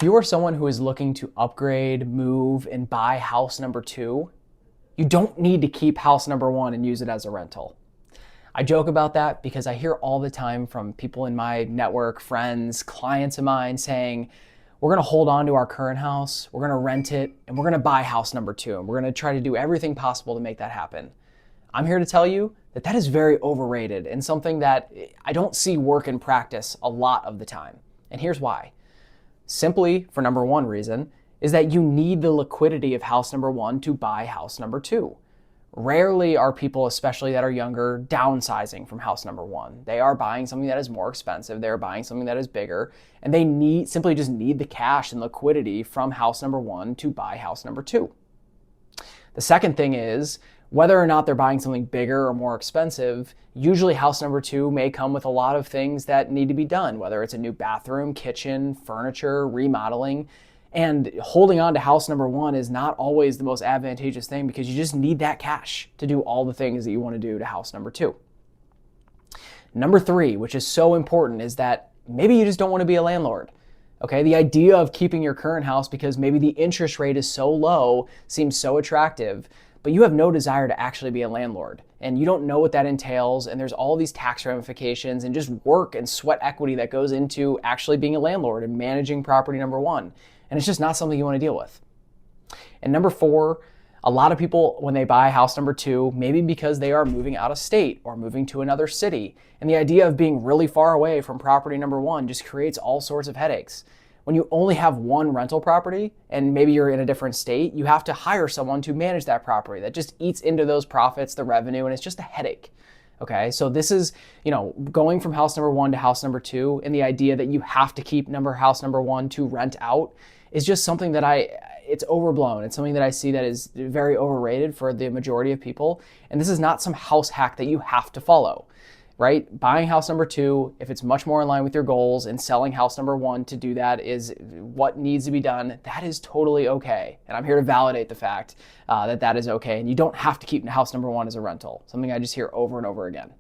If you are someone who is looking to upgrade, move, and buy house number two, you don't need to keep house number one and use it as a rental. I joke about that because I hear all the time from people in my network, friends, clients of mine saying, we're going to hold on to our current house, we're going to rent it, and we're going to buy house number two, and we're going to try to do everything possible to make that happen. I'm here to tell you that that is very overrated and something that I don't see work in practice a lot of the time. And here's why. Simply, for number one reason, is that you need the liquidity of house number one to buy house number two. Rarely are people, especially that are younger, downsizing from house number one. They are buying something that is more expensive, they're buying something that is bigger, and they simply just need the cash and liquidity from house number one to buy house number two. The second thing is, whether or not they're buying something bigger or more expensive, usually house number two may come with a lot of things that need to be done, whether it's a new bathroom, kitchen, furniture, remodeling. And holding on to house number one is not always the most advantageous thing because you just need that cash to do all the things that you want to do to house number two. Number three, which is so important, is that maybe you just don't want to be a landlord. Okay, the idea of keeping your current house because maybe the interest rate is so low seems so attractive, but you have no desire to actually be a landlord and you don't know what that entails, and there's all these tax ramifications and just work and sweat equity that goes into actually being a landlord and managing property number one, and it's just not something you want to deal with. And number four, a lot of people, when they buy house number two, maybe because they are moving out of state or moving to another city, and the idea of being really far away from property number one just creates all sorts of headaches. When you only have one rental property and maybe you're in a different state, you have to hire someone to manage that property. That just eats into those profits, the revenue, and it's just a headache. Okay, so this is, going from house number one to house number two, and the idea that you have to keep house number one to rent out is just something that it's overblown. It's something that I see that is very overrated for the majority of people. And this is not some house hack that you have to follow, right? Buying house number two, if it's much more in line with your goals, and selling house number one to do that is what needs to be done, that is totally okay. And I'm here to validate the fact that that is okay. And you don't have to keep house number one as a rental, something I just hear over and over again.